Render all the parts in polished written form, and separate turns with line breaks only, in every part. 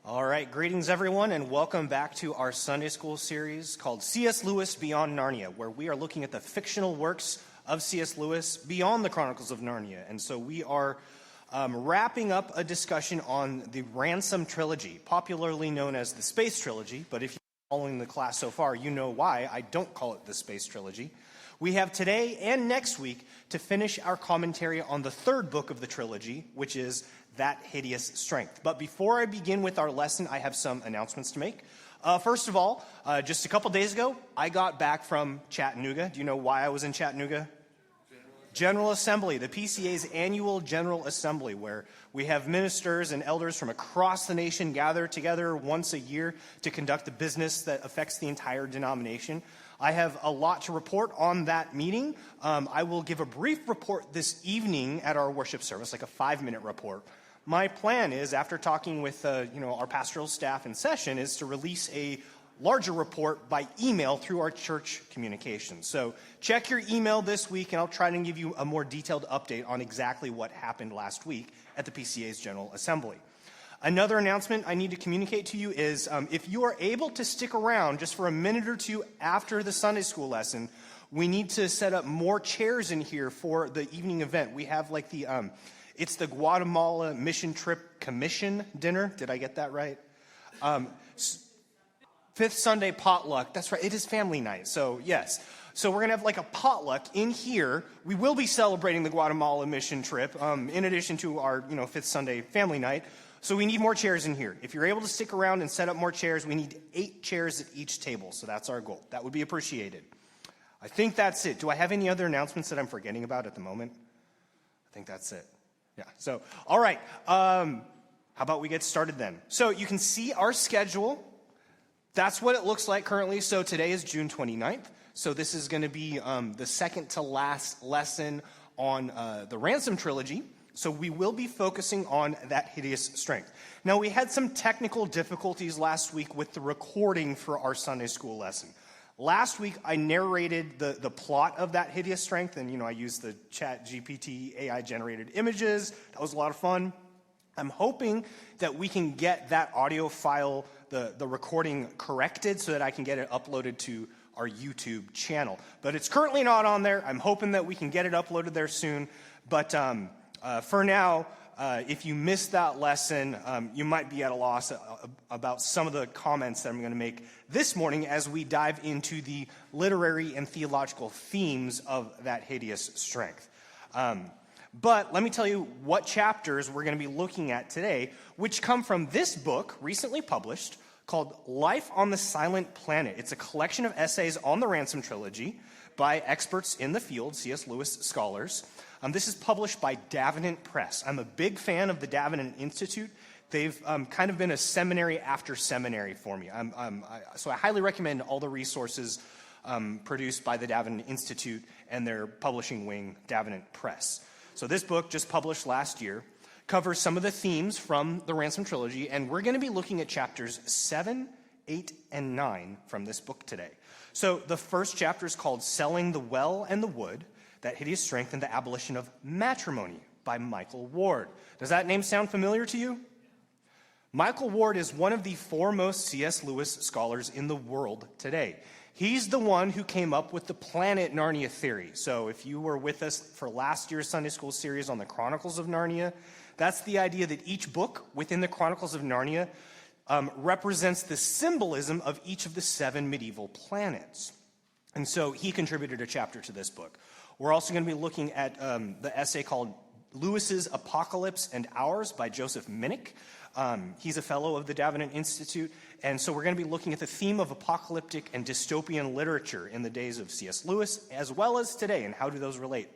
All right, greetings everyone, and welcome back to our Sunday School series called C.S. Lewis Beyond Narnia, where we are looking at the fictional works of C.S. Lewis beyond the Chronicles of Narnia. And so we are wrapping up a discussion on the Ransom trilogy, popularly known as the Space Trilogy, but if you're following the class so far, you know why I don't call it the Space Trilogy. We have today and next week to finish our commentary on the third book of the trilogy, which is That Hideous Strength. But before I begin with our lesson, I have some announcements to make. First of all, just a couple days ago, I got back from Chattanooga. Do you know why I was in Chattanooga? General Assembly, the PCA's annual General Assembly, where we have ministers and elders from across the nation gather together once a year to conduct the business that affects the entire denomination. I have a lot to report on that meeting. I will give a brief report this evening at our worship service, like a 5-minute report. My plan is, after talking with our pastoral staff in session, is to release a larger report by email through our church communications. So check your email this week, and I'll try to give you a more detailed update on exactly what happened last week at the PCA's General Assembly. Another announcement I need to communicate to you is if you are able to stick around just for a minute or two after the Sunday school lesson, we need to set up more chairs in here for the evening event. We have like it's the Guatemala Mission Trip Commission dinner. Did I get that right? Fifth Sunday potluck. That's right. It is family night. So yes. So we're going to have like a potluck in here. We will be celebrating the Guatemala mission trip in addition to our Fifth Sunday family night. So we need more chairs in here. If you're able to stick around and set up more chairs, we need 8 chairs at each table. So that's our goal. That would be appreciated. I think that's it. Do I have any other announcements that I'm forgetting about at the moment? I think that's it. Yeah. So, all right. How about we get started then? So you can see our schedule. That's what it looks like currently. So today is June 29th. So this is going to be the second to last lesson on the Ransom trilogy. So we will be focusing on That Hideous Strength. Now, we had some technical difficulties last week with the recording for our Sunday school lesson. Last week, I narrated the plot of That Hideous Strength, and, I used the ChatGPT AI-generated images. That was a lot of fun. I'm hoping that we can get that audio file, the recording, corrected so that I can get it uploaded to our YouTube channel. But it's currently not on there. I'm hoping that we can get it uploaded there soon. But for now, if you missed that lesson, you might be at a loss about some of the comments that I'm going to make this morning as we dive into the literary and theological themes of That Hideous Strength. But let me tell you what chapters we're going to be looking at today, which come from this book, recently published, called Life on the Silent Planet. It's a collection of essays on the Ransom trilogy by experts in the field, C.S. Lewis scholars. This is published by Davenant Press. I'm a big fan of the Davenant Institute. They've kind of been a seminary after seminary for me. So I highly recommend all the resources produced by the Davenant Institute and their publishing wing, Davenant Press. So this book, just published last year, covers some of the themes from the Ransom trilogy, and we're going to be looking at chapters 7, 8, and 9 from this book today. So the first chapter is called Selling the Well and the Wood, That Hideous Strength and the Abolition of Matrimony by Michael Ward. Does that name sound familiar to you? Michael Ward is one of the foremost C.S. Lewis scholars in the world today. He's the one who came up with the Planet Narnia theory. So if you were with us for last year's Sunday School series on the Chronicles of Narnia, that's the idea that each book within the Chronicles of Narnia represents the symbolism of each of the 7 medieval planets. And so he contributed a chapter to this book. We're also going to be looking at the essay called Lewis's Apocalypse and Ours by Joseph Minnick. He's a fellow of the Davenant Institute, and so we're going to be looking at the theme of apocalyptic and dystopian literature in the days of C.S. Lewis, as well as today, and how do those relate.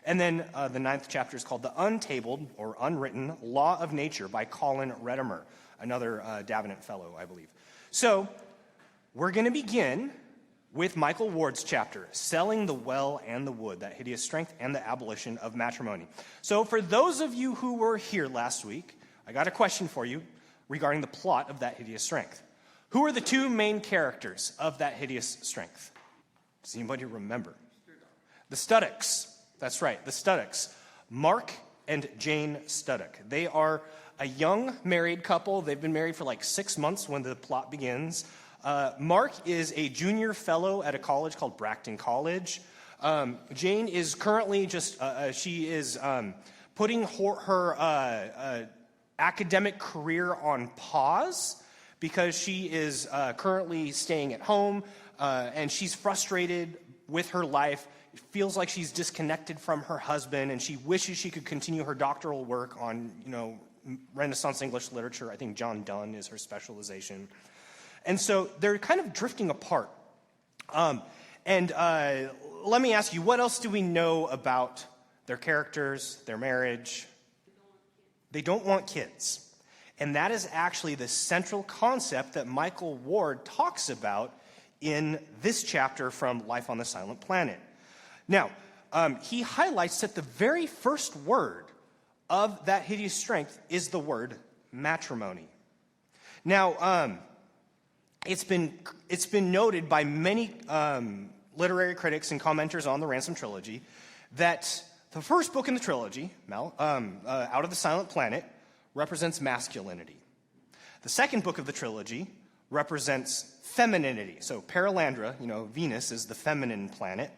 And then the 9th chapter is called The Untabled, or Unwritten, Law of Nature by Colin Redimer, another Davenant fellow, I believe. So we're going to begin with Michael Ward's chapter, Selling the Well and the Wood, That Hideous Strength and the Abolition of Matrimony. So for those of you who were here last week, I got a question for you regarding the plot of That Hideous Strength. Who are the 2 main characters of That Hideous Strength? Does anybody remember? The Studdocks. That's right, the Studdocks. Mark and Jane Studdock. They are a young married couple. They've been married for like 6 months when the plot begins. Mark is a junior fellow at a college called Bracton College. Jane is currently she is putting her academic career on pause because she is currently staying at home, and she's frustrated with her life. It feels like she's disconnected from her husband, and she wishes she could continue her doctoral work on, Renaissance English literature. I think John Donne is her specialization. And so they're kind of drifting apart. Let me ask you, what else do we know about their characters, their marriage? They don't want kids. And that is actually the central concept that Michael Ward talks about in this chapter from Life on the Silent Planet. Now, he highlights that the very first word of That Hideous Strength is the word matrimony. Now, it's been noted by many literary critics and commenters on the Ransom trilogy that the first book in the trilogy, Out of the Silent Planet, represents masculinity. The second book of the trilogy represents femininity. So Paralandra, Venus, is the feminine planet.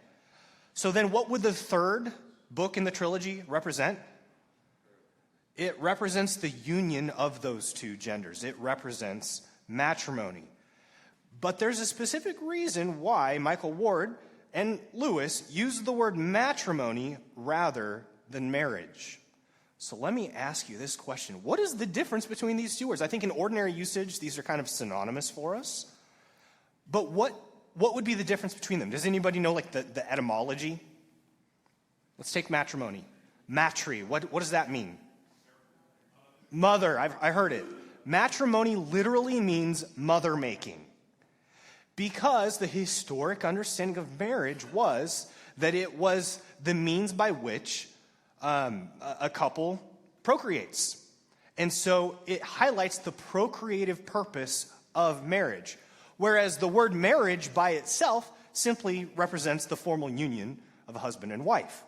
So then what would the third book in the trilogy represent? It represents the union of those two genders. It represents matrimony. But there's a specific reason why Michael Ward and Lewis use the word matrimony rather than marriage. So let me ask you this question. What is the difference between these two words? I think in ordinary usage, these are kind of synonymous for us. But what would be the difference between them? Does anybody know the etymology? Let's take matrimony. Matri, what does that mean? Mother, I heard it. Matrimony literally means mother-making. Because the historic understanding of marriage was that it was the means by which a couple procreates. And so it highlights the procreative purpose of marriage. Whereas the word marriage by itself simply represents the formal union of a husband and wife.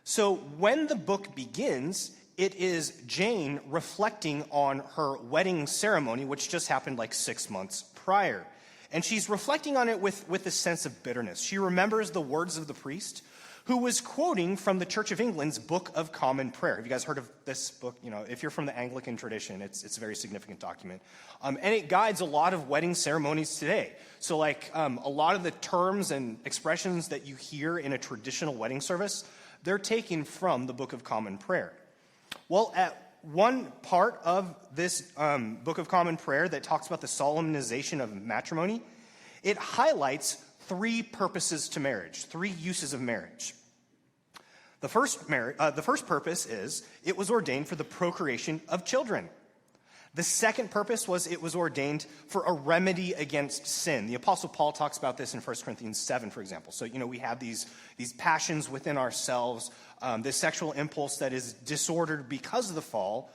So when the book begins, it is Jane reflecting on her wedding ceremony, which just happened 6 months prior. And she's reflecting on it with a sense of bitterness. She remembers the words of the priest who was quoting from the Church of England's Book of Common Prayer. Have you guys heard of this book? If you're from the Anglican tradition, it's a very significant document. And it guides a lot of wedding ceremonies today. So a lot of the terms and expressions that you hear in a traditional wedding service, they're taken from the Book of Common Prayer. Well, at one part of this Book of Common Prayer that talks about the solemnization of matrimony, it highlights 3 purposes to marriage, 3 uses of marriage. The first purpose is it was ordained for the procreation of children. The second purpose was it was ordained for a remedy against sin. The Apostle Paul talks about this in 1 Corinthians 7, for example. So, we have these passions within ourselves, this sexual impulse that is disordered because of the fall,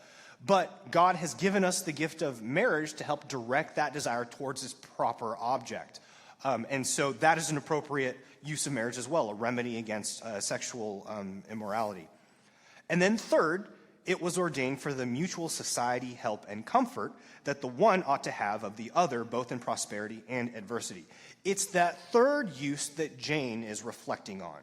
but God has given us the gift of marriage to help direct that desire towards its proper object. And so that is an appropriate use of marriage as well, a remedy against sexual immorality. And then third, it was ordained for the mutual society, help, and comfort that the one ought to have of the other, both in prosperity and adversity. It's that third use that Jane is reflecting on,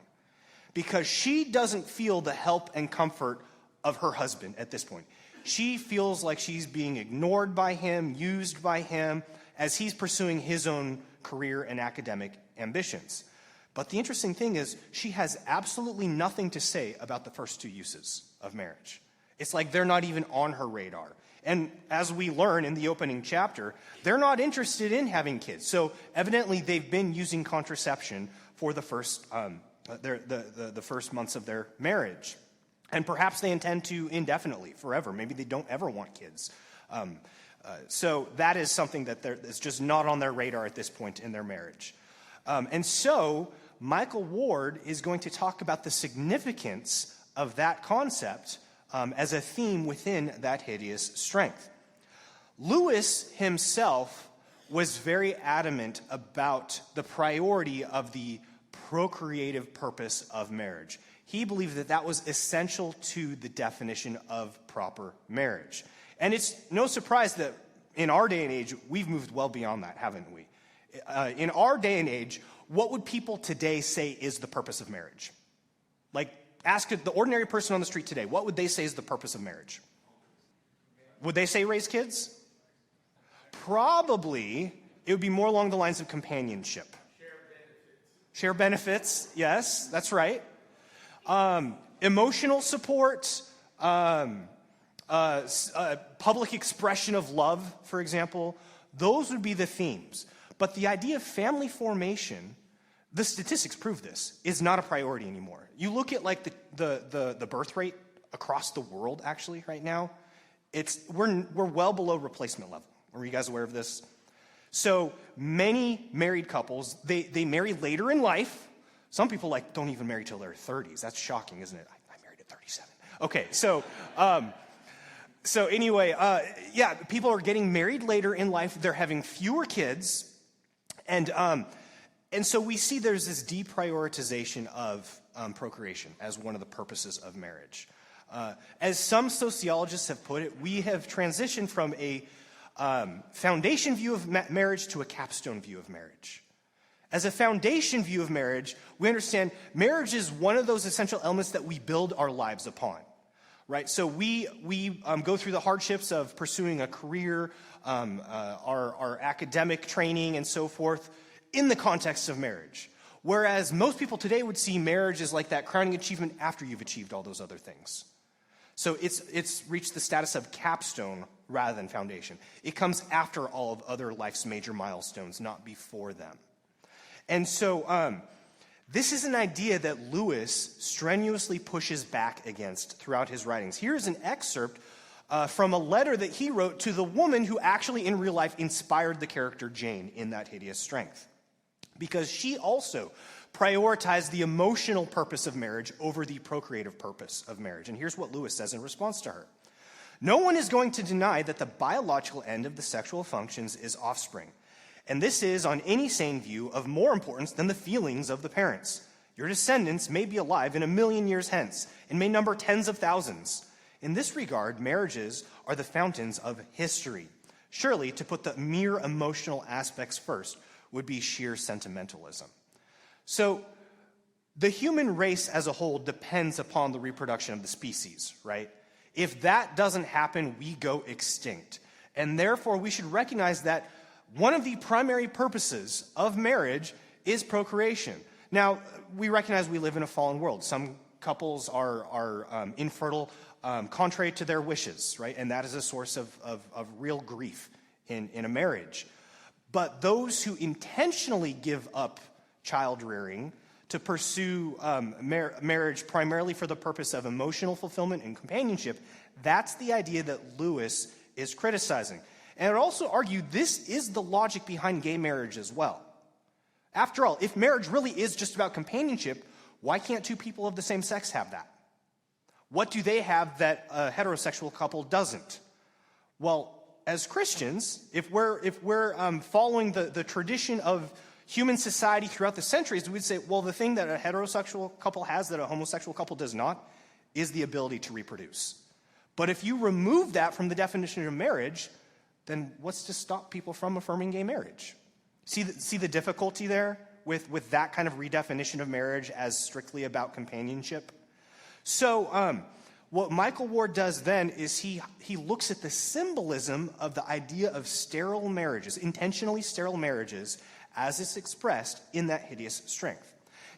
because she doesn't feel the help and comfort of her husband at this point. She feels like she's being ignored by him, used by him, as he's pursuing his own career and academic ambitions. But the interesting thing is, she has absolutely nothing to say about the first 2 uses of marriage. It's like they're not even on her radar. And as we learn in the opening chapter, they're not interested in having kids. So evidently they've been using contraception for the first the first months of their marriage. And perhaps they intend to indefinitely, forever. Maybe they don't ever want kids. So that is something that's just not on their radar at this point in their marriage. And so Michael Ward is going to talk about the significance of that concept as a theme within That Hideous Strength. Lewis himself was very adamant about the priority of the procreative purpose of marriage. He believed that that was essential to the definition of proper marriage. And it's no surprise that in our day and age, we've moved well beyond that, haven't we? In our day and age, what would people today say is the purpose of marriage? Like, ask the ordinary person on the street today, what would they say is the purpose of marriage? Would they say raise kids? Probably, it would be more along the lines of companionship. Share benefits, yes, that's right. Emotional support, public expression of love, for example, those would be the themes. But the idea of family formation, the statistics prove this, is not a priority anymore. You look at like the birth rate across the world actually right now, we're well below replacement level. Are you guys aware of this? So many married couples, they marry later in life. Some people like don't even marry till their 30s. That's shocking, isn't it? I married at 37. Okay, so anyway, yeah, people are getting married later in life. They're having fewer kids, and so we see there's this deprioritization of procreation as one of the purposes of marriage. As some sociologists have put it, we have transitioned from a foundation view of marriage to a capstone view of marriage. As a foundation view of marriage, we understand marriage is one of those essential elements that we build our lives upon, right? So we go through the hardships of pursuing a career, our academic training and so forth in the context of marriage. Whereas most people today would see marriage as like that crowning achievement after you've achieved all those other things. So it's reached the status of capstone rather than foundation. It comes after all of other life's major milestones, not before them. And so this is an idea that Lewis strenuously pushes back against throughout his writings. Here's an excerpt from a letter that he wrote to the woman who actually in real life inspired the character Jane in That Hideous Strength. Because she also prioritized the emotional purpose of marriage over the procreative purpose of marriage. And here's what Lewis says in response to her. No one is going to deny that the biological end of the sexual functions is offspring. And this is, on any sane view, of more importance than the feelings of the parents. Your descendants may be alive in 1,000,000 years hence, and may number tens of thousands. In this regard, marriages are the fountains of history. Surely, to put the mere emotional aspects first would be sheer sentimentalism. So, the human race as a whole depends upon the reproduction of the species, right? If that doesn't happen, we go extinct. And therefore, we should recognize that one of the primary purposes of marriage is procreation. Now, we recognize we live in a fallen world. Some couples are infertile, contrary to their wishes, right? And that is a source of real grief in a marriage. But those who intentionally give up child rearing to pursue marriage primarily for the purpose of emotional fulfillment and companionship, that's the idea that Lewis is criticizing. And I would also argue this is the logic behind gay marriage as well. After all, if marriage really is just about companionship, why can't two people of the same sex have that? What do they have that a heterosexual couple doesn't? Well, as Christians, if we're following the tradition of human society throughout the centuries, we'd say, well, the thing that a heterosexual couple has that a homosexual couple does not is the ability to reproduce. But if you remove that from the definition of marriage, then what's to stop people from affirming gay marriage? See the difficulty there with that kind of redefinition of marriage as strictly about companionship? So what Michael Ward does then is he looks at the symbolism of the idea of sterile marriages, intentionally sterile marriages, as it's expressed in That Hideous Strength.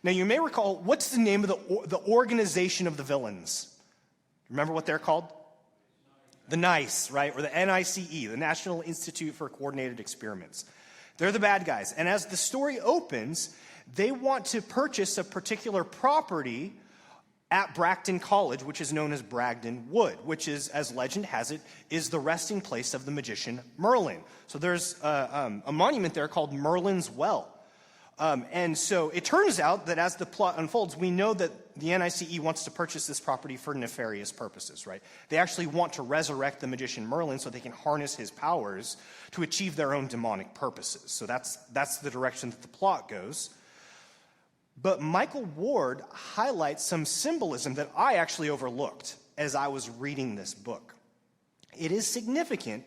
Now, you may recall, what's the name of the organization of the villains? Remember what they're called? The NICE, right? Or the NICE, the National Institute for Coordinated Experiments. They're the bad guys. And as the story opens, they want to purchase a particular property at Bracton College, which is known as Bragdon Wood, which is, as legend has it, is the resting place of the magician Merlin. So there's a monument there called Merlin's Well. And so it turns out that as the plot unfolds, we know that the NICE wants to purchase this property for nefarious purposes, right? They actually want to resurrect the magician Merlin so they can harness his powers to achieve their own demonic purposes. So that's the direction that the plot goes. But Michael Ward highlights some symbolism that I actually overlooked as I was reading this book. It is significant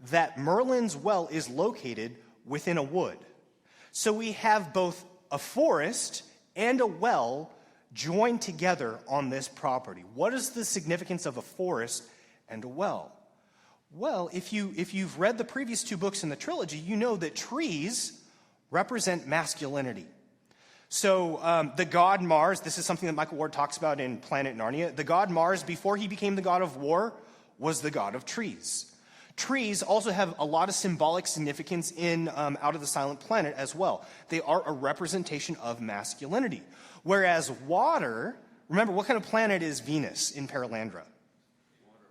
that Merlin's well is located within a wood. So we have both a forest and a well joined together on this property. What is the significance of a forest and a well? Well, if you've read the previous two books in the trilogy, you know that trees represent masculinity. So the god Mars, this is something that Michael Ward talks about in Planet Narnia. The god Mars, before he became the god of war, was the god of trees. Trees also have a lot of symbolic significance in Out of the Silent Planet as well. They are a representation of masculinity. Whereas water, remember, what kind of planet is Venus in Paralandra?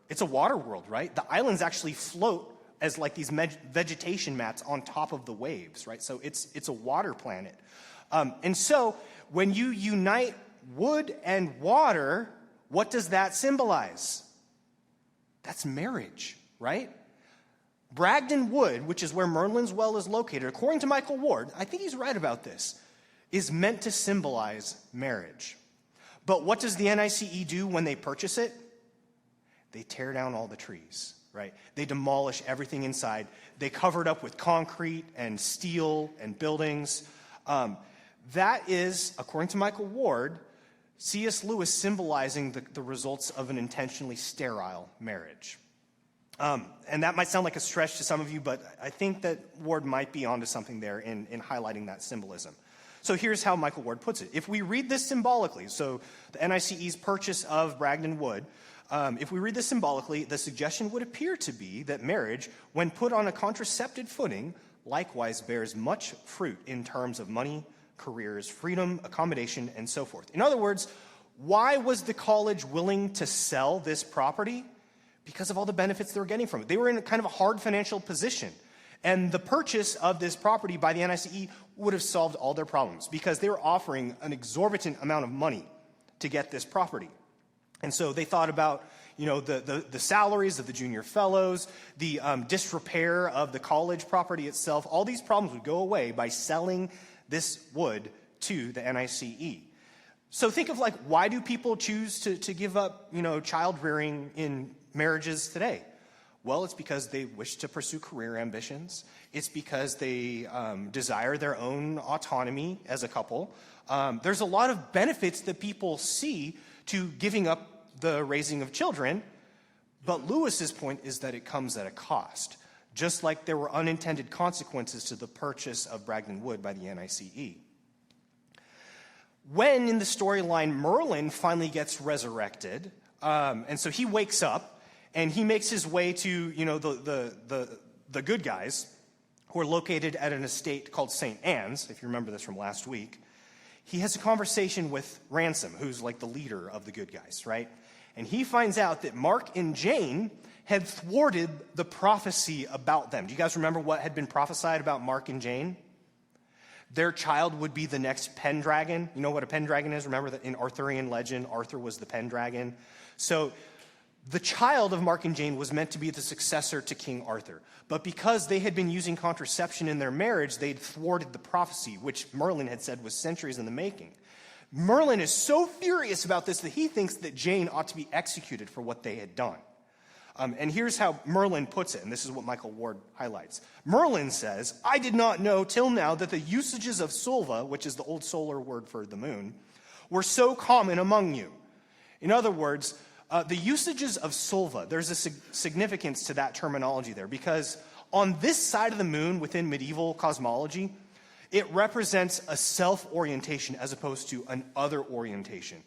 It's a water world, right? The islands actually float as like these vegetation mats on top of the waves, right? So it's a water planet. And so when you unite wood and water, what does that symbolize? That's marriage, right? Bragdon Wood, which is where Merlin's well is located, according to Michael Ward, I think he's right about this, is meant to symbolize marriage. But what does the NICE do when they purchase it? They tear down all the trees, right? They demolish everything inside. They cover it up with concrete and steel and buildings. That is, according to Michael Ward, C.S. Lewis symbolizing the results of an intentionally sterile marriage. And that might sound like a stretch to some of you, but I think that Ward might be onto something there in highlighting that symbolism. So here's how Michael Ward puts it. If we read this symbolically, so the NICE's purchase of Bragdon Wood, if we read this symbolically, the suggestion would appear to be that marriage, when put on a contracepted footing, likewise bears much fruit in terms of money, careers, freedom, accommodation, and so forth. In other words, why was the college willing to sell this property? Because of all the benefits they were getting from it. They were in kind of a hard financial position. And the purchase of this property by the NICE would have solved all their problems because they were offering an exorbitant amount of money to get this property. And so they thought about, the salaries of the junior fellows, the disrepair of the college property itself. All these problems would go away by selling this wood to the NICE. So think of why do people choose to give up, child rearing in marriages today? Well, it's because they wish to pursue career ambitions. It's because they desire their own autonomy as a couple. There's a lot of benefits that people see to giving up the raising of children, but Lewis's point is that it comes at a cost, just like there were unintended consequences to the purchase of Bragdon Wood by the NICE. When in the storyline Merlin finally gets resurrected, and so he wakes up and he makes his way to the good guys who are located at an estate called St. Anne's, if you remember this from last week. He has a conversation with Ransom, who's like the leader of the good guys, right? And he finds out that Mark and Jane had thwarted the prophecy about them. Do you guys remember what had been prophesied about Mark and Jane? Their child would be the next Pendragon. You know what a Pendragon is? Remember that in Arthurian legend, Arthur was the Pendragon. So the child of Mark and Jane was meant to be the successor to King Arthur. But because they had been using contraception in their marriage, they'd thwarted the prophecy, which Merlin had said was centuries in the making. Merlin is so furious about this that he thinks that Jane ought to be executed for what they had done. And here's how Merlin puts it, and this is what Michael Ward highlights. Merlin says, "I did not know till now that the usages of Sulva," which is the old solar word for the moon, "were so common among you." In other words, the usages of Sulva, there's a significance to that terminology there, because on this side of the moon within medieval cosmology, it represents a self-orientation as opposed to an other orientation.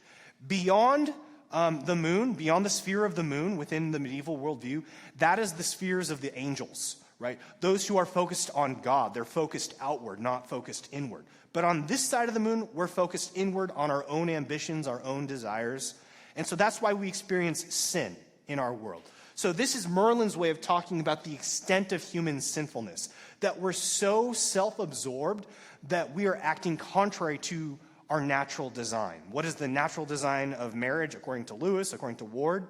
Beyond the moon, beyond the sphere of the moon within the medieval worldview, that is the spheres of the angels, right? Those who are focused on God. They're focused outward, not focused inward. But on this side of the moon, we're focused inward on our own ambitions, our own desires. And so that's why we experience sin in our world. So this is Merlin's way of talking about the extent of human sinfulness, that we're so self-absorbed that we are acting contrary to our natural design. What is the natural design of marriage, according to Lewis, according to Ward?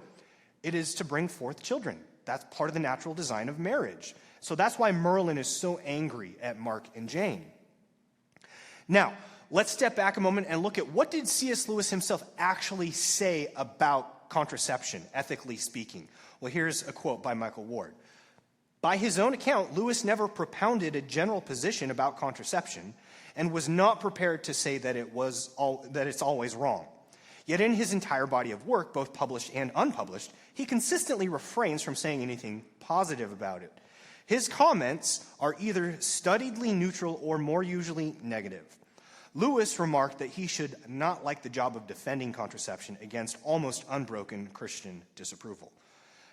It is to bring forth children. That's part of the natural design of marriage. So that's why Merlin is so angry at Mark and Jane. Now, let's step back a moment and look at what did C.S. Lewis himself actually say about contraception, ethically speaking. Well, here's a quote by Michael Ward. By his own account, Lewis never propounded a general position about contraception and was not prepared to say that it's always wrong. Yet in his entire body of work, both published and unpublished, he consistently refrains from saying anything positive about it. His comments are either studiedly neutral or more usually negative. Lewis remarked that he should not like the job of defending contraception against almost unbroken Christian disapproval.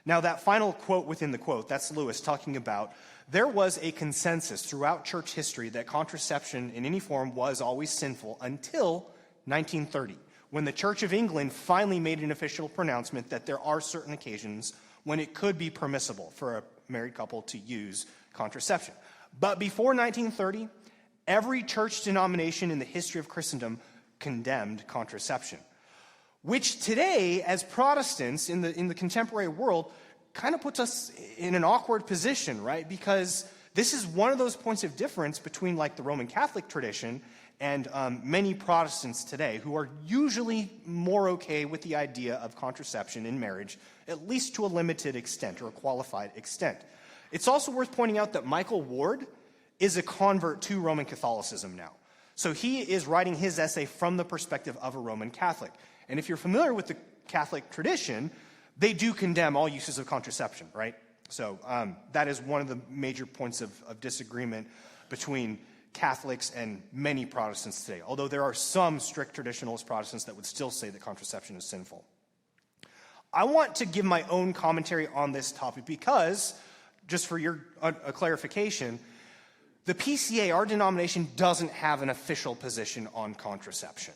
Now, that final quote within the quote, that's Lewis talking about, there was a consensus throughout church history that contraception in any form was always sinful until 1930, when the Church of England finally made an official pronouncement that there are certain occasions when it could be permissible for a married couple to use contraception. But before 1930, every church denomination in the history of Christendom condemned contraception, which today, as Protestants in the contemporary world, kind of puts us in an awkward position, right? Because this is one of those points of difference between like the Roman Catholic tradition and many Protestants today, who are usually more okay with the idea of contraception in marriage, at least to a limited extent or a qualified extent. It's also worth pointing out that Michael Ward is a convert to Roman Catholicism now. So he is writing his essay from the perspective of a Roman Catholic. And if you're familiar with the Catholic tradition, they do condemn all uses of contraception, right? So that is one of the major points of disagreement between Catholics and many Protestants today, although there are some strict traditionalist Protestants that would still say that contraception is sinful. I want to give my own commentary on this topic because, just for your clarification, the PCA, our denomination, doesn't have an official position on contraception.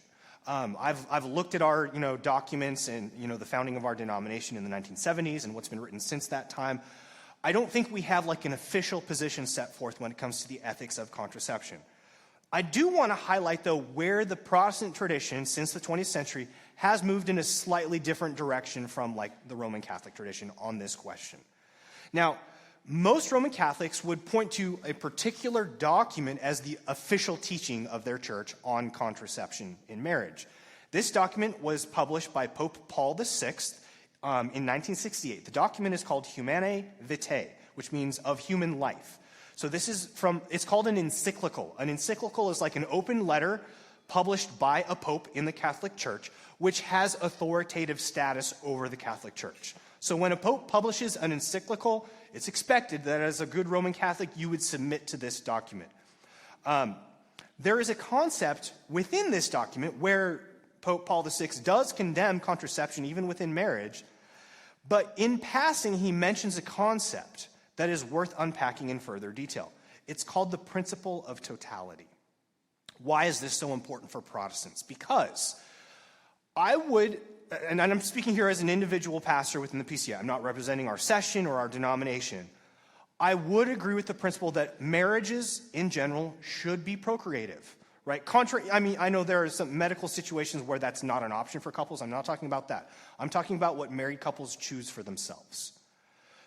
I've looked at our documents and the founding of our denomination in the 1970s and what's been written since that time. I don't think we have like an official position set forth when it comes to the ethics of contraception. I do want to highlight, though, where the Protestant tradition since the 20th century has moved in a slightly different direction from like the Roman Catholic tradition on this question. Now, most Roman Catholics would point to a particular document as the official teaching of their church on contraception in marriage. This document was published by Pope Paul VI in 1968. The document is called Humanae Vitae, which means of human life. So it's called an encyclical. An encyclical is like an open letter published by a pope in the Catholic Church, which has authoritative status over the Catholic Church. So when a pope publishes an encyclical, it's expected that as a good Roman Catholic, you would submit to this document. There is a concept within this document where Pope Paul VI does condemn contraception even within marriage, but in passing, he mentions a concept that is worth unpacking in further detail. It's called the principle of totality. Why is this so important for Protestants? Because I would, and I'm speaking here as an individual pastor within the PCA, I'm not representing our session or our denomination, I would agree with the principle that marriages in general should be procreative. Right? I know there are some medical situations where that's not an option for couples. I'm not talking about that. I'm talking about what married couples choose for themselves.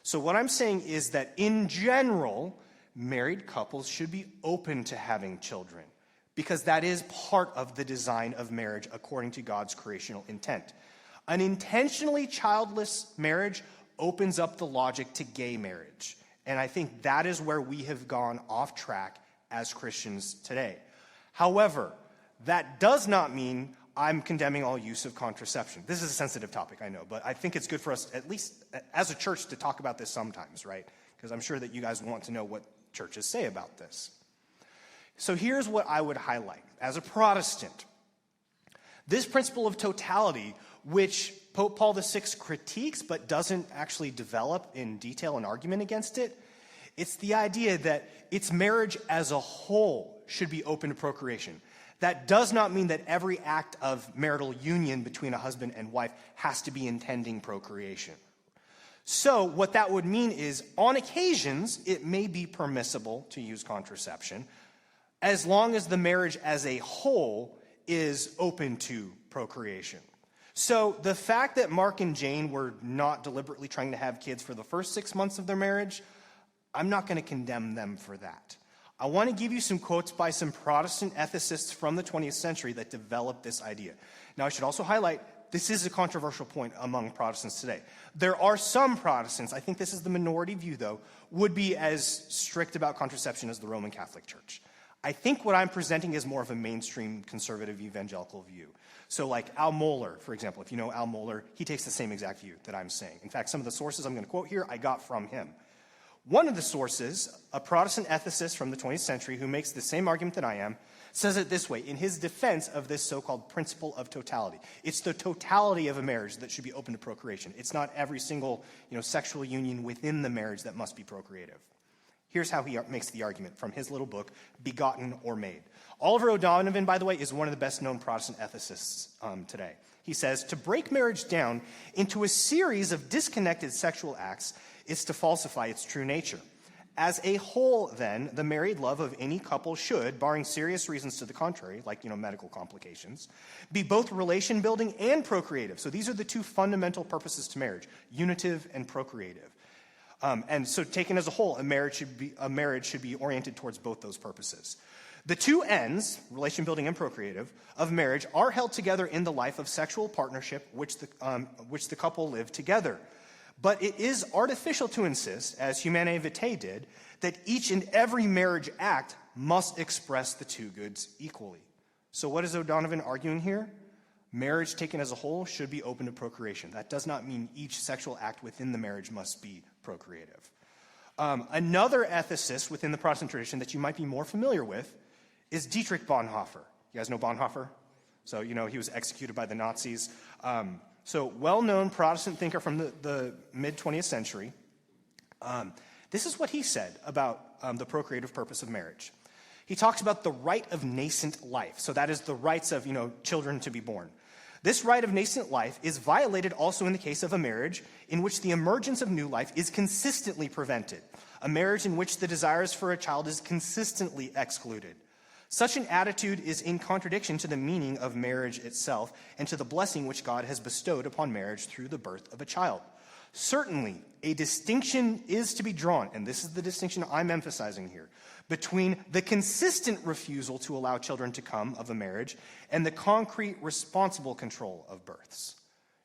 So what I'm saying is that in general, married couples should be open to having children because that is part of the design of marriage according to God's creational intent. An intentionally childless marriage opens up the logic to gay marriage. And I think that is where we have gone off track as Christians today. However, that does not mean I'm condemning all use of contraception. This is a sensitive topic, I know, but I think it's good for us, at least as a church, to talk about this sometimes, right? Because I'm sure that you guys want to know what churches say about this. So here's what I would highlight. As a Protestant, this principle of totality, which Pope Paul VI critiques but doesn't actually develop in detail an argument against it, it's the idea that it's marriage as a whole should be open to procreation. That does not mean that every act of marital union between a husband and wife has to be intending procreation. So what that would mean is, on occasions, it may be permissible to use contraception as long as the marriage as a whole is open to procreation. So the fact that Mark and Jane were not deliberately trying to have kids for the first 6 months of their marriage, I'm not going to condemn them for that. I want to give you some quotes by some Protestant ethicists from the 20th century that developed this idea. Now, I should also highlight, this is a controversial point among Protestants today. There are some Protestants, I think this is the minority view though, would be as strict about contraception as the Roman Catholic Church. I think what I'm presenting is more of a mainstream conservative evangelical view. So like Al Mohler, for example, if you know Al Mohler, he takes the same exact view that I'm saying. In fact, some of the sources I'm going to quote here, I got from him. One of the sources, a Protestant ethicist from the 20th century who makes the same argument that I am, says it this way in his defense of this so-called principle of totality. It's the totality of a marriage that should be open to procreation. It's not every single, sexual union within the marriage that must be procreative. Here's how he makes the argument from his little book, Begotten or Made. Oliver O'Donovan, by the way, is one of the best-known Protestant ethicists today. He says, to break marriage down into a series of disconnected sexual acts is to falsify its true nature. As a whole, then, the married love of any couple should, barring serious reasons to the contrary, like, medical complications, be both relation-building and procreative. So these are the two fundamental purposes to marriage, unitive and procreative. And so taken as a whole, a marriage should be oriented towards both those purposes. The two ends, relation-building and procreative, of marriage are held together in the life of sexual partnership which the couple live together. But it is artificial to insist, as Humanae Vitae did, that each and every marriage act must express the two goods equally. So what is O'Donovan arguing here? Marriage taken as a whole should be open to procreation. That does not mean each sexual act within the marriage must be procreative. Another ethicist within the Protestant tradition that you might be more familiar with is Dietrich Bonhoeffer. You guys know Bonhoeffer? So, he was executed by the Nazis. So well-known Protestant thinker from the mid-20th century. This is what he said about the procreative purpose of marriage. He talks about the right of nascent life. So that is the rights of, children to be born. This right of nascent life is violated also in the case of a marriage in which the emergence of new life is consistently prevented, a marriage in which the desires for a child is consistently excluded. Such an attitude is in contradiction to the meaning of marriage itself and to the blessing which God has bestowed upon marriage through the birth of a child. Certainly, a distinction is to be drawn, and this is the distinction I'm emphasizing here, between the consistent refusal to allow children to come of a marriage and the concrete responsible control of births.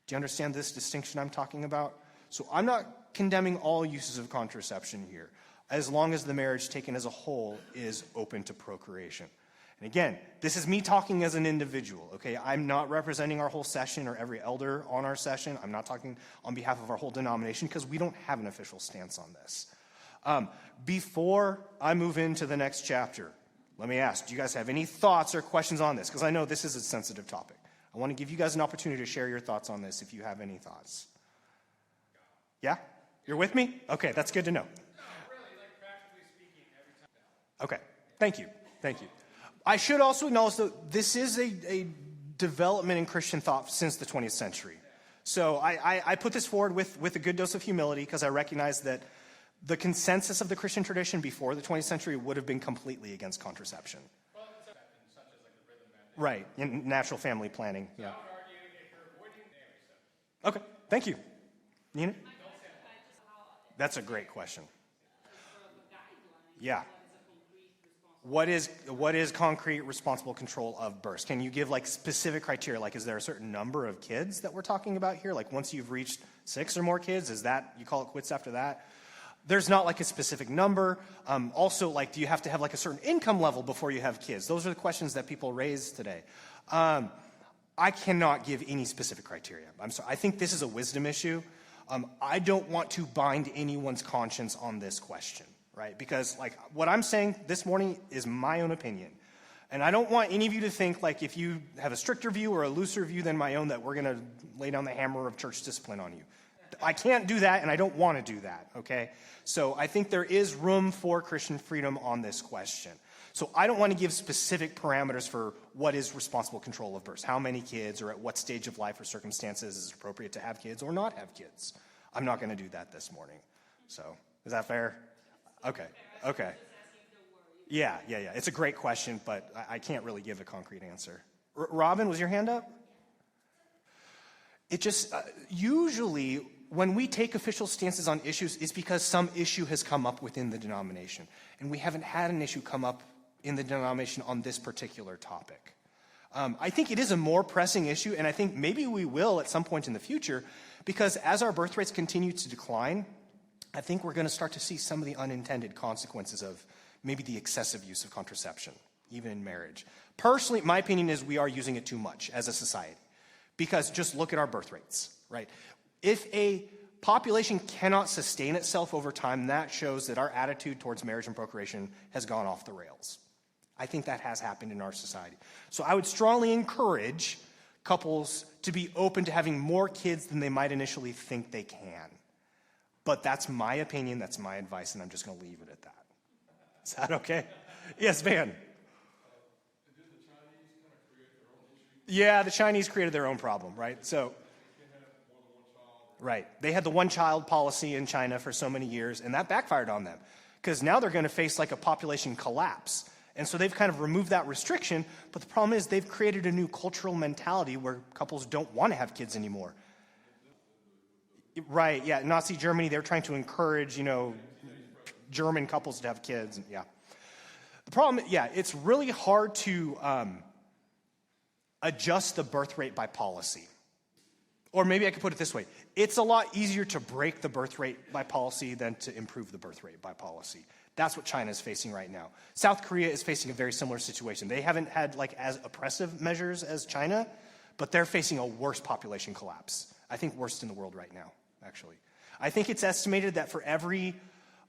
Do you understand this distinction I'm talking about? So I'm not condemning all uses of contraception here, as long as the marriage taken as a whole is open to procreation. And again, this is me talking as an individual, okay? I'm not representing our whole session or every elder on our session. I'm not talking on behalf of our whole denomination because we don't have an official stance on this. Before I move into the next chapter, let me ask, do you guys have any thoughts or questions on this? Because I know this is a sensitive topic. I want to give you guys an opportunity to share your thoughts on this if you have any thoughts. Yeah? You're with me? Okay, that's good to know. Okay, thank you. I should also acknowledge that this is a development in Christian thought since the 20th century. So I put this forward with a good dose of humility because I recognize that the consensus of the Christian tradition before the 20th century would have been completely against contraception. Right, in natural family planning, yeah. Okay, thank you. Nina? That's a great question. Yeah. What is concrete responsible control of births? Can you give specific criteria? Is there a certain number of kids that we're talking about here? Once you've reached 6 or more kids, is that, you call it quits after that? There's not a specific number. Also, do you have to have a certain income level before you have kids? Those are the questions that people raise today. I cannot give any specific criteria. I'm sorry. I think this is a wisdom issue. I don't want to bind anyone's conscience on this question. Right? Because what I'm saying this morning is my own opinion. And I don't want any of you to think if you have a stricter view or a looser view than my own that we're going to lay down the hammer of church discipline on you. I can't do that and I don't want to do that, okay? So I think there is room for Christian freedom on this question. So I don't want to give specific parameters for what is responsible control of births, how many kids or at what stage of life or circumstances is it appropriate to have kids or not have kids. I'm not going to do that this morning. So is that fair? Okay. Yeah. It's a great question, but I can't really give a concrete answer. Robin, was your hand up? It just, usually when we take official stances on issues, it's because some issue has come up within the denomination. And we haven't had an issue come up in the denomination on this particular topic. I think it is a more pressing issue, and I think maybe we will at some point in the future, because as our birth rates continue to decline, I think we're going to start to see some of the unintended consequences of maybe the excessive use of contraception, even in marriage. Personally, my opinion is we are using it too much as a society, because just look at our birth rates, right? If a population cannot sustain itself over time, that shows that our attitude towards marriage and procreation has gone off the rails. I think that has happened in our society. So I would strongly encourage couples to be open to having more kids than they might initially think they can. But that's my opinion, that's my advice, and I'm just going to leave it at that. Is that okay? Yes, Van. Yeah, the Chinese created their own problem, right? So, right. They had the one-child policy in China for so many years, and that backfired on them. Because now they're going to face like a population collapse. And so they've kind of removed that restriction, but the problem is they've created a new cultural mentality where couples don't want to have kids anymore. Right, yeah, Nazi Germany, they're trying to encourage, German couples to have kids, yeah. The problem, yeah, it's really hard to adjust the birth rate by policy. Or maybe I could put it this way. It's a lot easier to break the birth rate by policy than to improve the birth rate by policy. That's what China is facing right now. South Korea is facing a very similar situation. They haven't had as oppressive measures as China, but they're facing a worse population collapse. I think worst in the world right now, actually. I think it's estimated that for every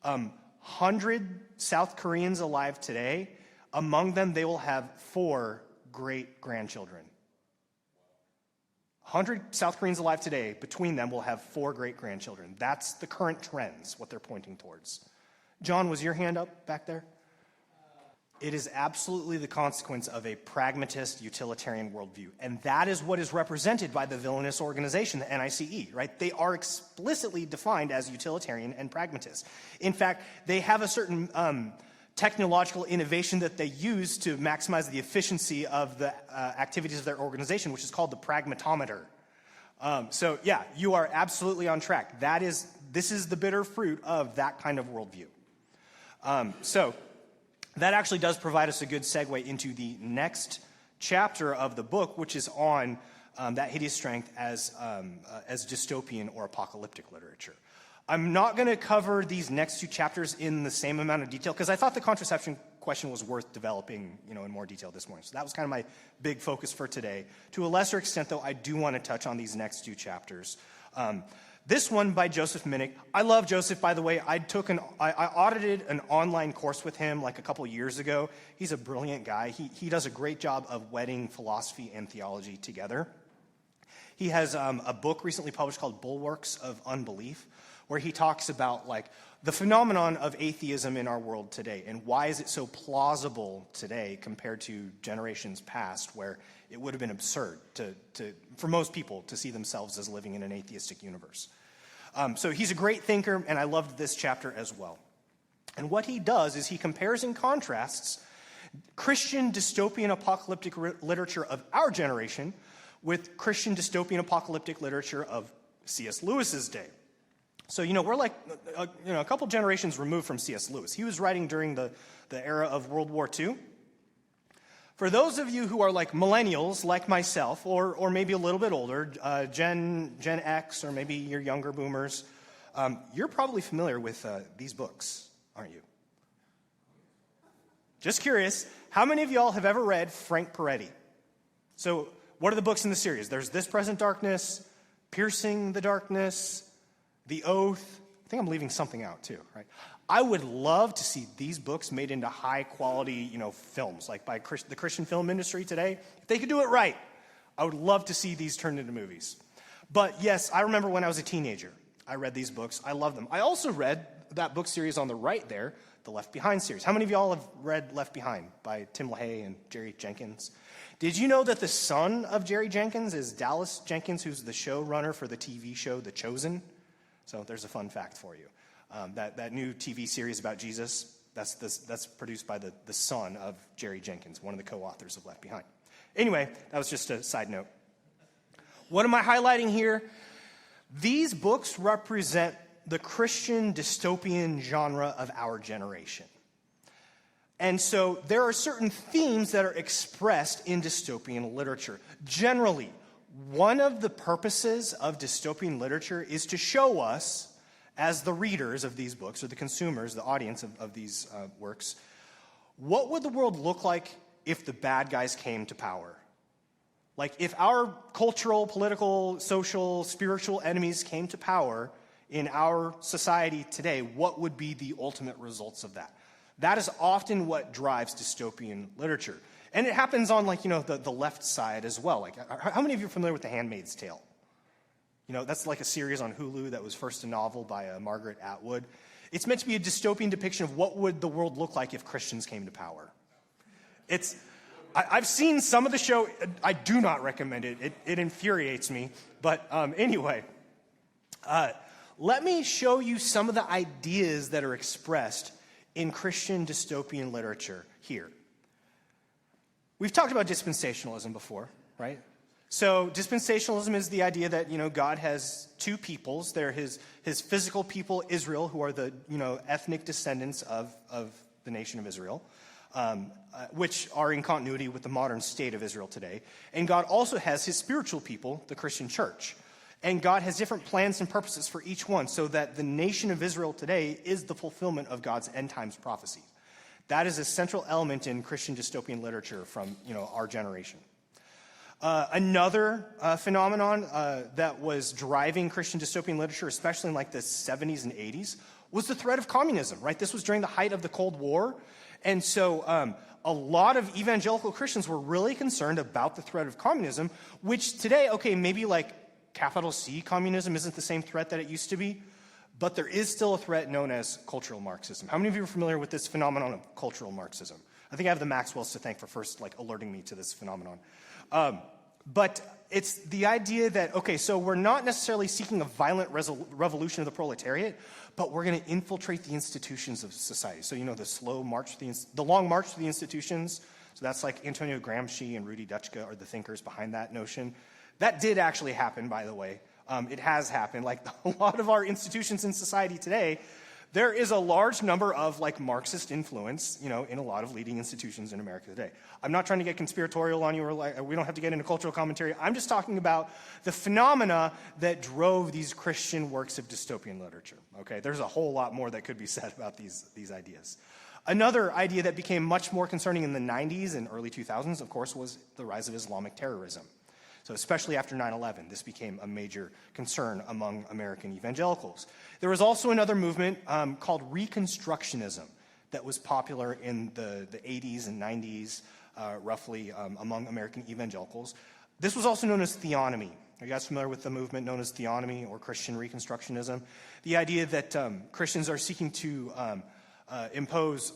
100 South Koreans alive today, among them they will have 4 great-grandchildren. 100 South Koreans alive today, between them will have 4 great-grandchildren. That's the current trends, what they're pointing towards. John, was your hand up back there? It is absolutely the consequence of a pragmatist, utilitarian worldview. And that is what is represented by the villainous organization, the NICE, right? They are explicitly defined as utilitarian and pragmatist. In fact, they have a certain technological innovation that they use to maximize the efficiency of the activities of their organization, which is called the pragmatometer. So, yeah, you are absolutely on track. This is the bitter fruit of that kind of worldview. So that actually does provide us a good segue into the next chapter of the book, which is on That Hideous Strength as dystopian or apocalyptic literature. I'm not going to cover these next 2 chapters in the same amount of detail because I thought the contraception question was worth developing, in more detail this morning. So that was kind of my big focus for today. To a lesser extent, though, I do want to touch on these next 2 chapters. This one by Joseph Minnick. I love Joseph, by the way. I audited an online course with him like a couple years ago. He's a brilliant guy. He does a great job of wedding philosophy and theology together. He has a book recently published called Bulwarks of Unbelief, where he talks about the phenomenon of atheism in our world today and why is it so plausible today compared to generations past where it would have been absurd for most people to see themselves as living in an atheistic universe. So he's a great thinker, and I loved this chapter as well. And what he does is he compares and contrasts Christian dystopian apocalyptic literature of our generation with Christian dystopian apocalyptic literature of C.S. Lewis's day. So, we're a couple generations removed from C.S. Lewis. He was writing during the era of World War II. For those of you who are like millennials, like myself, or maybe a little bit older, Gen X, or maybe you're younger boomers, you're probably familiar with these books, aren't you? Just curious, how many of y'all have ever read Frank Peretti? So, what are the books in the series? There's This Present Darkness, Piercing the Darkness, The Oath. I think I'm leaving something out too, right? I would love to see these books made into high-quality, films, like by the Christian film industry today. If they could do it right, I would love to see these turned into movies. But yes, I remember when I was a teenager, I read these books. I love them. I also read that book series on the right there, the Left Behind series. How many of y'all have read Left Behind by Tim LaHaye and Jerry Jenkins? Did you know that the son of Jerry Jenkins is Dallas Jenkins, who's the showrunner for the TV show The Chosen? So there's a fun fact for you. That new TV series about Jesus, that's produced by the son of Jerry Jenkins, one of the co-authors of Left Behind. Anyway, that was just a side note. What am I highlighting here? These books represent the Christian dystopian genre of our generation. And so there are certain themes that are expressed in dystopian literature. Generally, one of the purposes of dystopian literature is to show us, as the readers of these books, or the consumers, the audience of these works, what would the world look like if the bad guys came to power? Like, if our cultural, political, social, spiritual enemies came to power in our society today, what would be the ultimate results of that? That is often what drives dystopian literature. And it happens on, like, the left side as well. Like, how many of you are familiar with The Handmaid's Tale? That's like a series on Hulu that was first a novel by Margaret Atwood. It's meant to be a dystopian depiction of what would the world look like if Christians came to power. I've seen some of the show. I do not recommend it. It infuriates me. But anyway, let me show you some of the ideas that are expressed in Christian dystopian literature here. We've talked about dispensationalism before, right? So dispensationalism is the idea that, God has two peoples. They're his physical people, Israel, who are the, ethnic descendants of the nation of Israel, which are in continuity with the modern state of Israel today. And God also has his spiritual people, the Christian church. And God has different plans and purposes for each one, so that the nation of Israel today is the fulfillment of God's end times prophecy. That is a central element in Christian dystopian literature from, our generation. Another phenomenon that was driving Christian dystopian literature, especially in like the 70s and 80s, was the threat of communism, right? This was during the height of the Cold War. And so a lot of evangelical Christians were really concerned about the threat of communism, which today, okay, maybe like capital C communism isn't the same threat that it used to be, but there is still a threat known as cultural Marxism. How many of you are familiar with this phenomenon of cultural Marxism? I think I have the Maxwells to thank for first alerting me to this phenomenon. But it's the idea that, okay, so we're not necessarily seeking a violent revolution of the proletariat, but we're going to infiltrate the institutions of society. So, the slow march, the long march to the institutions. So that's like Antonio Gramsci and Rudi Dutschke are the thinkers behind that notion. That did actually happen, by the way. It has happened. Like a lot of our institutions in society today, there is a large number of Marxist influence, in a lot of leading institutions in America today. I'm not trying to get conspiratorial on you, or we don't have to get into cultural commentary. I'm just talking about the phenomena that drove these Christian works of dystopian literature. Okay, there's a whole lot more that could be said about these ideas. Another idea that became much more concerning in the 90s and early 2000s, of course, was the rise of Islamic terrorism. So especially after 9/11, this became a major concern among American evangelicals. There was also another movement called Reconstructionism that was popular in the 80s and 90s, roughly among American evangelicals. This was also known as theonomy. Are you guys familiar with the movement known as theonomy or Christian Reconstructionism? The idea that Christians are seeking to impose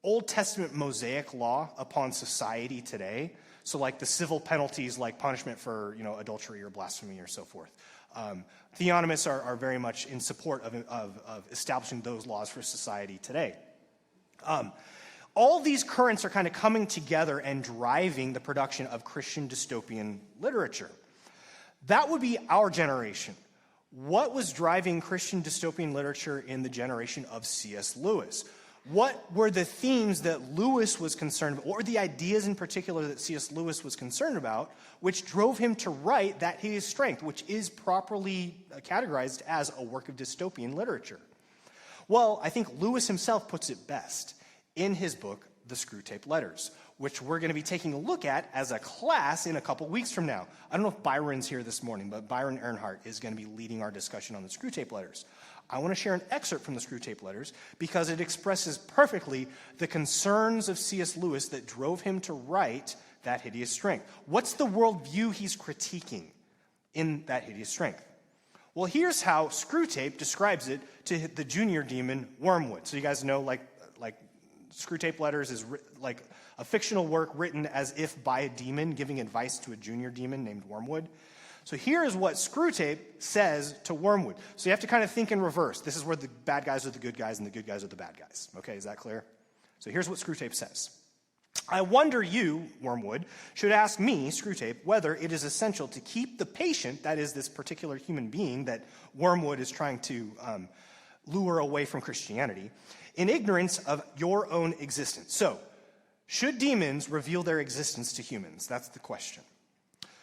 Old Testament Mosaic law upon society today. So like the civil penalties, like punishment for adultery or blasphemy or so forth. Theonomists are very much in support of establishing those laws for society today. All these currents are kind of coming together and driving the production of Christian dystopian literature. That would be our generation. What was driving Christian dystopian literature in the generation of C.S. Lewis? What were the themes that Lewis was concerned about? What were the ideas in particular that C.S. Lewis was concerned about, which drove him to write That Hideous Strengh, which is properly categorized as a work of dystopian literature? Well, I think Lewis himself puts it best in his book, The Screwtape Letters, which we're going to be taking a look at as a class in a couple weeks from now. I don't know if Byron's here this morning, but Byron Earnhardt is going to be leading our discussion on the Screwtape Letters. I want to share an excerpt from the Screwtape Letters because it expresses perfectly the concerns of C.S. Lewis that drove him to write That Hideous Strengh. What's the worldview he's critiquing in That Hideous Strengh? Well, here's how Screwtape describes it to the junior demon, Wormwood. So you guys know, like Screwtape Letters is like a fictional work written as if by a demon giving advice to a junior demon named Wormwood. So here is what Screwtape says to Wormwood. So you have to kind of think in reverse. This is where the bad guys are the good guys and the good guys are the bad guys. Okay, is that clear? So here's what Screwtape says. I wonder you, Wormwood, should ask me, Screwtape, whether it is essential to keep the patient, that is this particular human being that Wormwood is trying to lure away from Christianity, in ignorance of your own existence. So, should demons reveal their existence to humans? That's the question.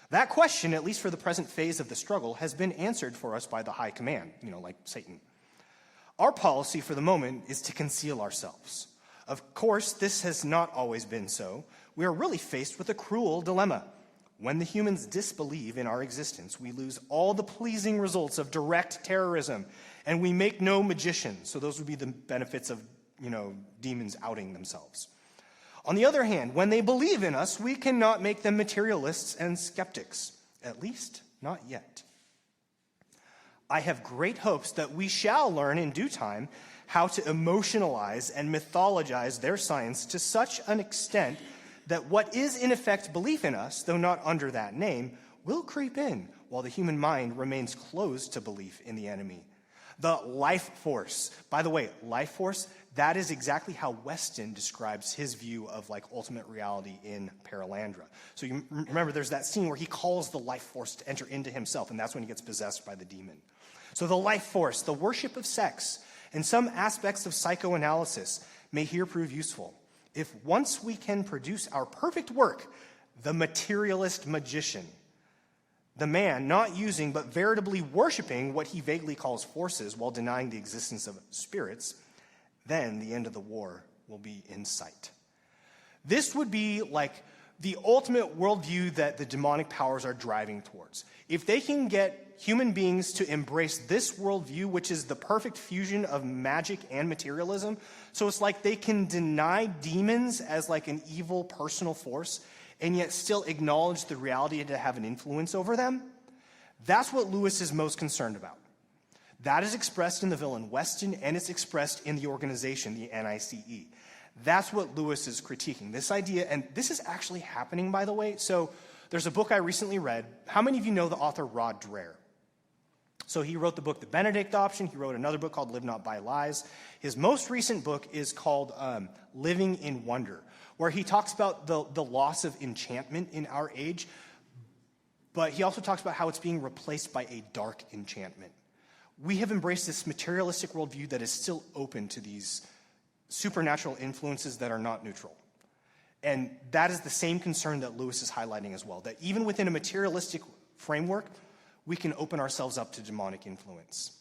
That question, at least for the present phase of the struggle, has been answered for us by the high command, like Satan. Our policy for the moment is to conceal ourselves. Of course, this has not always been so. We are really faced with a cruel dilemma. When the humans disbelieve in our existence, we lose all the pleasing results of direct terrorism, and we make no magicians. So those would be the benefits of, demons outing themselves. On the other hand, when they believe in us, we cannot make them materialists and skeptics, at least not yet. I have great hopes that we shall learn in due time how to emotionalize and mythologize their science to such an extent that what is in effect belief in us, though not under that name, will creep in while the human mind remains closed to belief in the enemy. The life force. By the way, life force, that is exactly how Weston describes his view of ultimate reality in Paralandra. So you remember there's that scene where he calls the life force to enter into himself, and that's when he gets possessed by the demon. So the life force, the worship of sex, and some aspects of psychoanalysis may here prove useful. If once we can produce our perfect work, the materialist magician, the man not using but veritably worshiping what he vaguely calls forces while denying the existence of spirits, then the end of the war will be in sight. This would be the ultimate worldview that the demonic powers are driving towards. If they can get human beings to embrace this worldview, which is the perfect fusion of magic and materialism, so it's like they can deny demons as an evil personal force and yet still acknowledge the reality to have an influence over them, that's what Lewis is most concerned about. That is expressed in the villain Weston, and it's expressed in the organization, the NICE. That's what Lewis is critiquing, this idea, and this is actually happening, by the way. So there's a book I recently read. How many of you know the author Rod Dreher? So he wrote the book The Benedict Option. He wrote another book called Live Not by Lies. His most recent book is called Living in Wonder, where he talks about the loss of enchantment in our age, but he also talks about how it's being replaced by a dark enchantment. We have embraced this materialistic worldview that is still open to these supernatural influences that are not neutral. And that is the same concern that Lewis is highlighting as well, that even within a materialistic framework, we can open ourselves up to demonic influence.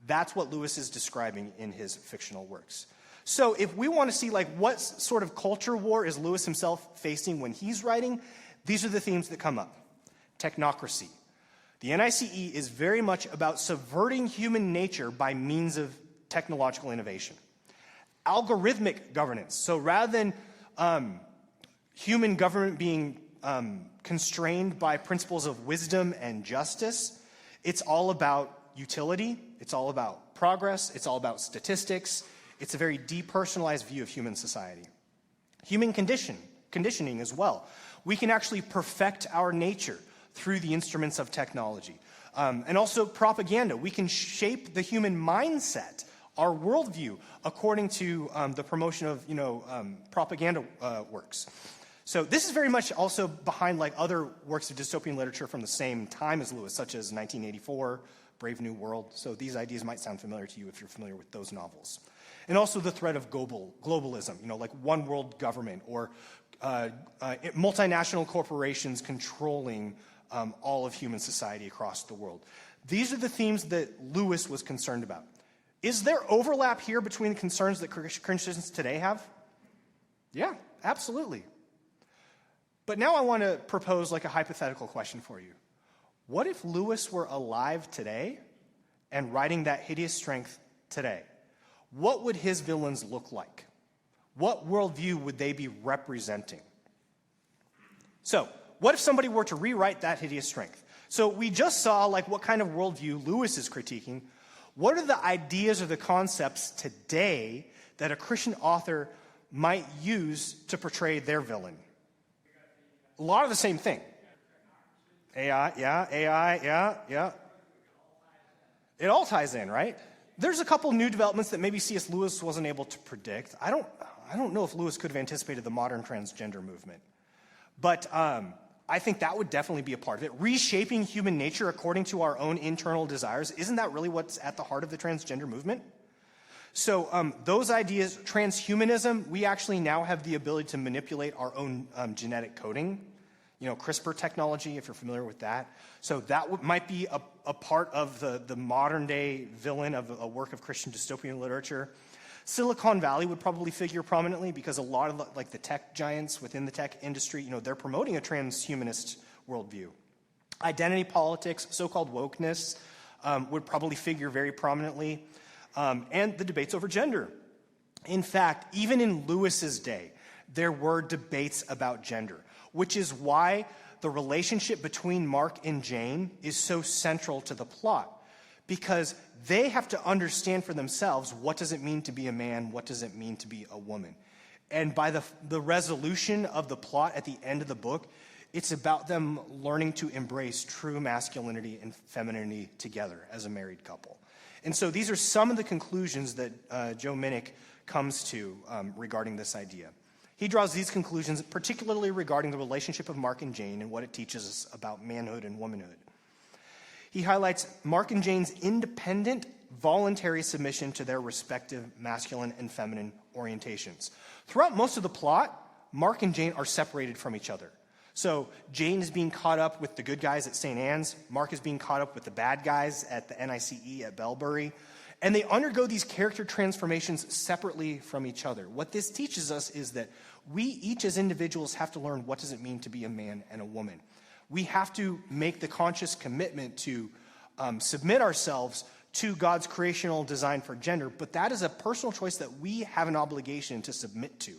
That's what Lewis is describing in his fictional works. So if we want to see what sort of culture war is Lewis himself facing when he's writing, these are the themes that come up. Technocracy. The NICE is very much about subverting human nature by means of technological innovation. Algorithmic governance. So rather than human government being constrained by principles of wisdom and justice, it's all about utility, it's all about progress, it's all about statistics. It's a very depersonalized view of human society. Human conditioning as well. We can actually perfect our nature through the instruments of technology. And also propaganda. We can shape the human mindset, our worldview, according to the promotion of propaganda works. So this is very much also behind other works of dystopian literature from the same time as Lewis, such as 1984, Brave New World. So these ideas might sound familiar to you if you're familiar with those novels. And also the threat of globalism, one world government or multinational corporations controlling all of human society across the world. These are the themes that Lewis was concerned about. Is there overlap here between the concerns that Christians today have? Yeah, absolutely. But now I want to propose a hypothetical question for you. What if Lewis were alive today and writing That Hideous Strength today? What would his villains look like? What worldview would they be representing? So, what if somebody were to rewrite That Hideous Strength? So we just saw what kind of worldview Lewis is critiquing. What are the ideas or the concepts today that a Christian author might use to portray their villain? A lot of the same thing. AI, yeah. It all ties in, right? there's a couple new developments that maybe C.S. Lewis wasn't able to predict. I don't know if Lewis could have anticipated the modern transgender movement. But I think that would definitely be a part of it. Reshaping human nature according to our own internal desires, isn't that really what's at the heart of the transgender movement? So those ideas, transhumanism, we actually now have the ability to manipulate our own genetic coding. CRISPR technology, if you're familiar with that. So that might be a part of the modern day villain of a work of Christian dystopian literature. Silicon Valley would probably figure prominently because a lot of the tech giants within the tech industry, they're promoting a transhumanist worldview. Identity politics, so-called wokeness, would probably figure very prominently. And the debates over gender. In fact, even in Lewis's day, there were debates about gender, which is why the relationship between Mark and Jane is so central to the plot, because they have to understand for themselves, what does it mean to be a man, what does it mean to be a woman. And by the resolution of the plot at the end of the book, it's about them learning to embrace true masculinity and femininity together as a married couple. And so these are some of the conclusions that Joe Minnick comes to regarding this idea. He draws these conclusions particularly regarding the relationship of Mark and Jane and what it teaches us about manhood and womanhood. He highlights Mark and Jane's independent, voluntary submission to their respective masculine and feminine orientations. Throughout most of the plot, Mark and Jane are separated from each other. So Jane is being caught up with the good guys at St. Anne's. Mark is being caught up with the bad guys at the NICE at Bellbury. And they undergo these character transformations separately from each other. What this teaches us is that we each as individuals have to learn what does it mean to be a man and a woman. We have to make the conscious commitment to submit ourselves to God's creational design for gender, but that is a personal choice that we have an obligation to submit to.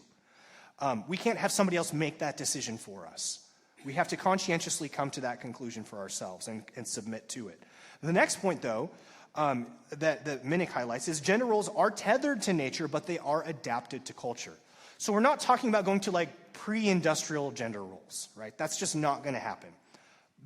We can't have somebody else make that decision for us. We have to conscientiously come to that conclusion for ourselves and submit to it. The next point, though, that Minnick highlights is gender roles are tethered to nature, but they are adapted to culture. So we're not talking about going to pre-industrial gender roles, right? That's just not going to happen.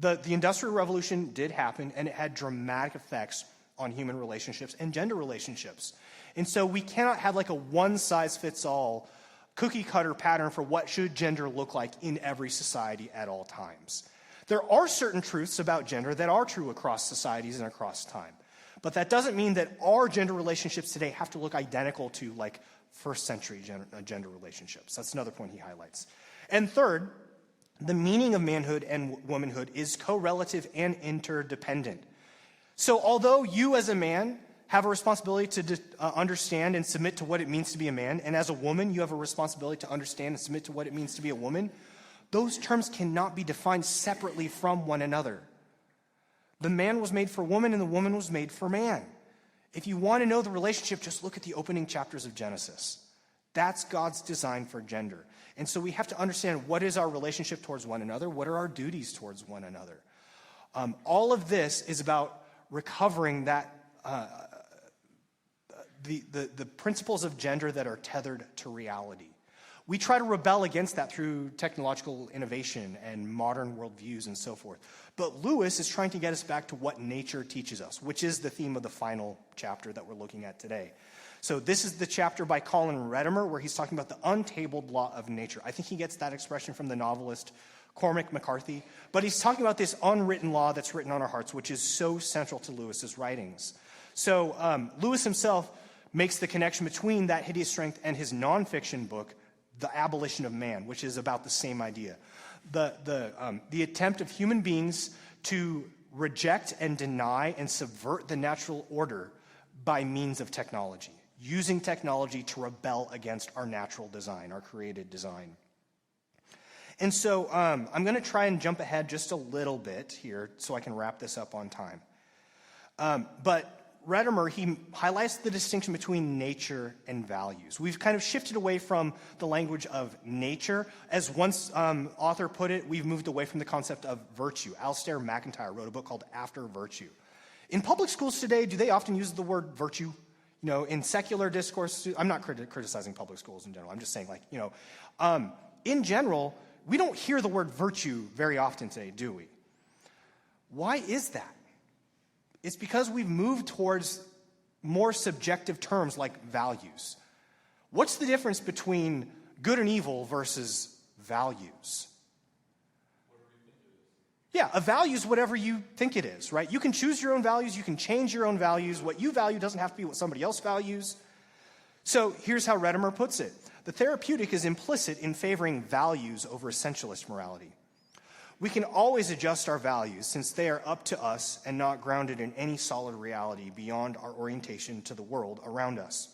The Industrial Revolution did happen, and it had dramatic effects on human relationships and gender relationships. And so we cannot have a one-size-fits-all cookie-cutter pattern for what should gender look like in every society at all times. There are certain truths about gender that are true across societies and across time. But that doesn't mean that our gender relationships today have to look identical to first century gender relationships. That's another point he highlights. And third, the meaning of manhood and womanhood is correlative and interdependent. So although you as a man have a responsibility to understand and submit to what it means to be a man, and as a woman you have a responsibility to understand and submit to what it means to be a woman, those terms cannot be defined separately from one another. The man was made for woman and the woman was made for man. If you want to know the relationship, just look at the opening chapters of Genesis. That's God's design for gender. And so we have to understand, what is our relationship towards one another? What are our duties towards one another? All of this is about recovering that the principles of gender that are tethered to reality. We try to rebel against that through technological innovation and modern worldviews and so forth. But Lewis is trying to get us back to what nature teaches us, which is the theme of the final chapter that we're looking at today. So this is the chapter by Colin Redimer where he's talking about the untabled law of nature. I think he gets that expression from the novelist Cormac McCarthy. But he's talking about this unwritten law that's written on our hearts, which is so central to Lewis's writings. So Lewis himself makes the connection between That Hideous Strength and his nonfiction book, The Abolition of Man, which is about the same idea. The attempt of human beings to reject and deny and subvert the natural order by means of technology, using technology to rebel against our natural design, our created design. And so I'm going to try and jump ahead just a little bit here so I can wrap this up on time. But Redimer, he highlights the distinction between nature and values. We've kind of shifted away from the language of nature. As one author put it, we've moved away from the concept of virtue. Alistair McIntyre wrote a book called After Virtue. In public schools today, do they often use the word virtue? In secular discourse, I'm not criticizing public schools in general. I'm just saying, in general, we don't hear the word virtue very often today, do we? Why is that? It's because we've moved towards more subjective terms like values. What's the difference between good and evil versus values? Yeah, a value is whatever you think it is, right? You can choose your own values. You can change your own values. What you value doesn't have to be what somebody else values. So here's how Redimer puts it. The therapeutic is implicit in favoring values over essentialist morality. We can always adjust our values since they are up to us and not grounded in any solid reality beyond our orientation to the world around us.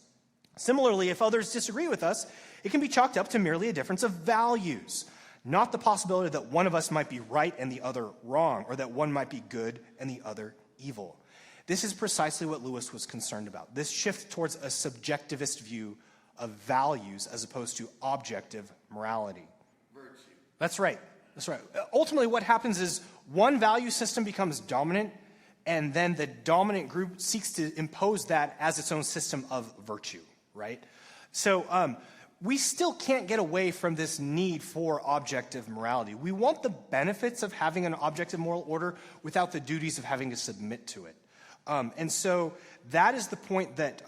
Similarly, if others disagree with us, it can be chalked up to merely a difference of values, not the possibility that one of us might be right and the other wrong, or that one might be good and the other evil. This is precisely what Lewis was concerned about, this shift towards a subjectivist view of values as opposed to objective morality.
Virtue.
That's right. That's right. Ultimately, what happens is one value system becomes dominant, and then the dominant group seeks to impose that as its own system of virtue, right? So we still can't get away from this need for objective morality. We want the benefits of having an objective moral order without the duties of having to submit to it. And so that is the point that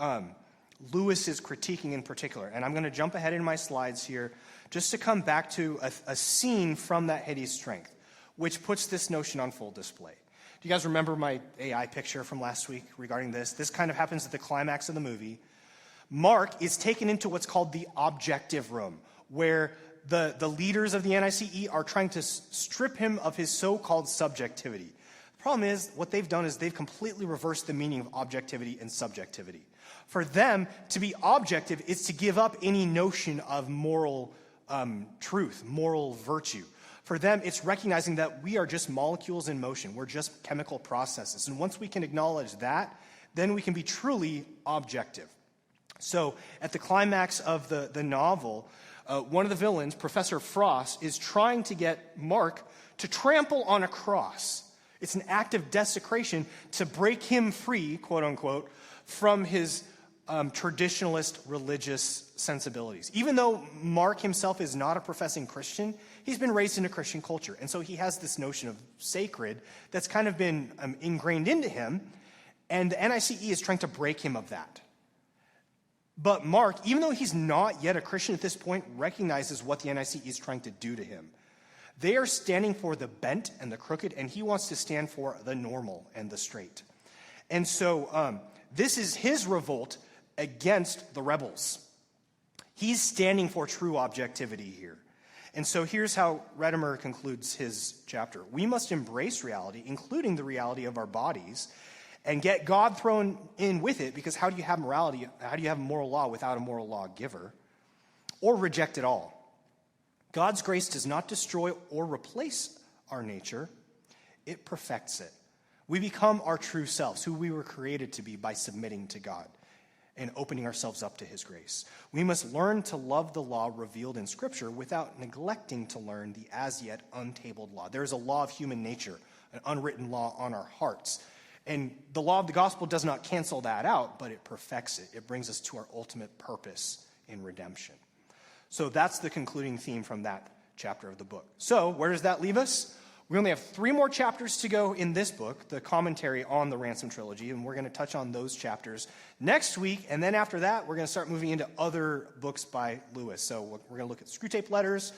Lewis is critiquing in particular. And I'm going to jump ahead in my slides here just to come back to a scene from That Hideous Strength, which puts this notion on full display. Do you guys remember my AI picture from last week regarding this? This kind of happens at the climax of the movie. Mark is taken into what's called the objective room, where the leaders of the NICE are trying to strip him of his so-called subjectivity. The problem is, what they've done is they've completely reversed the meaning of objectivity and subjectivity. For them, to be objective is to give up any notion of moral truth, moral virtue. For them, it's recognizing that we are just molecules in motion. We're just chemical processes. And once we can acknowledge that, then we can be truly objective. So at the climax of the novel, one of the villains, Professor Frost, is trying to get Mark to trample on a cross. It's an act of desecration to break him free, quote unquote, from his traditionalist religious sensibilities. Even though Mark himself is not a professing Christian, he's been raised in a Christian culture. And so he has this notion of sacred that's kind of been ingrained into him. And the NICE is trying to break him of that. But Mark, even though he's not yet a Christian at this point, recognizes what the NICE is trying to do to him. They are standing for the bent and the crooked, and he wants to stand for the normal and the straight. And so this is his revolt against the rebels. He's standing for true objectivity here. And so here's how Redimer concludes his chapter. We must embrace reality, including the reality of our bodies, and get God thrown in with it, because how do you have morality? How do you have moral law without a moral lawgiver? Or reject it all? God's grace does not destroy or replace our nature. It perfects it. We become our true selves, who we were created to be, by submitting to God and opening ourselves up to his grace. We must learn to love the law revealed in Scripture without neglecting to learn the as yet untabled law. There is a law of human nature, an unwritten law on our hearts. And the law of the gospel does not cancel that out, but it perfects it. It brings us to our ultimate purpose in redemption. So that's the concluding theme from that chapter of the book. So where does that leave us? We only have 3 more chapters to go in this book, the commentary on the Ransom Trilogy, and we're going to touch on those chapters next week. And then after that, we're going to start moving into other books by Lewis. So we're going to look at Screwtape Letters,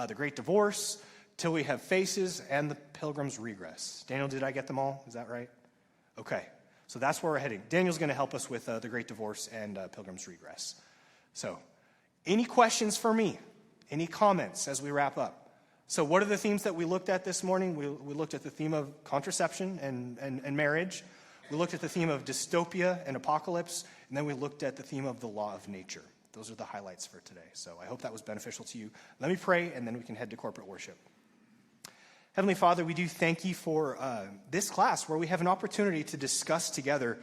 The Great Divorce, Till We Have Faces, and The Pilgrim's Regress. Daniel, did I get them all? Is that right? Okay, so that's where we're heading. Daniel's going to help us with The Great Divorce and Pilgrim's Regress. So, any questions for me? Any comments as we wrap up? So what are the themes that we looked at this morning? We looked at the theme of contraception and marriage. We looked at the theme of dystopia and apocalypse. And then we looked at the theme of the law of nature. Those are the highlights for today. So I hope that was beneficial to you. Let me pray, and then we can head to corporate worship. Heavenly Father, we do thank you for this class where we have an opportunity to discuss together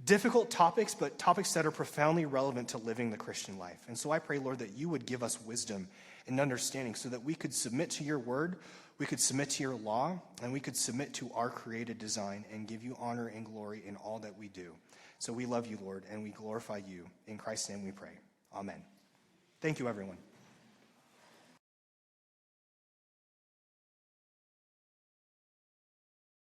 difficult topics, but topics that are profoundly relevant to living the Christian life. And so I pray, Lord, that you would give us wisdom and understanding so that we could submit to your word, we could submit to your law, and we could submit to our created design and give you honor and glory in all that we do. So we love you, Lord, and we glorify you. In Christ's name we pray. Amen. Thank you, everyone.